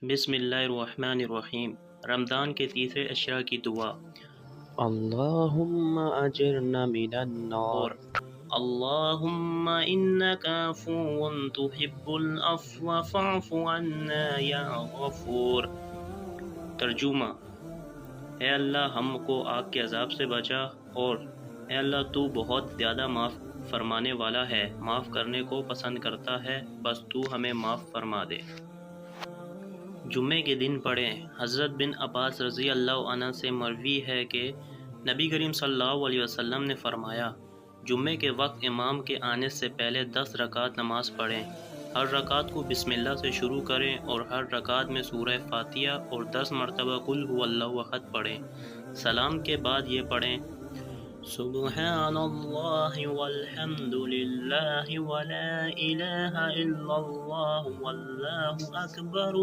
بسم اللہ الرحمن الرحیم۔ رمضان کے تیسرے عشرہ کی دعا۔ اللہم اجرنا من اور النار۔ اللہم انکا عفو تحب العفو فاعف عنا یا غفور۔ ترجمہ: اے اللہ ہم کو آگ کے عذاب سے بچا، اور اے اللہ تو بہت زیادہ معاف فرمانے والا ہے، معاف کرنے کو پسند کرتا ہے، بس تو ہمیں معاف فرما دے۔ جمعے کے دن پڑھیں۔ حضرت بن عباس رضی اللہ عنہ سے مروی ہے کہ نبی کریم صلی اللہ علیہ وسلم نے فرمایا، جمعے کے وقت امام کے آنے سے پہلے 10 رکعت نماز پڑھیں۔ ہر رکعت کو بسم اللہ سے شروع کریں اور ہر رکعت میں سورہ فاتحہ اور 10 مرتبہ قل هو اللہ احد پڑھیں۔ سلام کے بعد یہ پڑھیں: سبحان اللہ والحمد للہ ولا الہ الا اللہ واللہ اکبر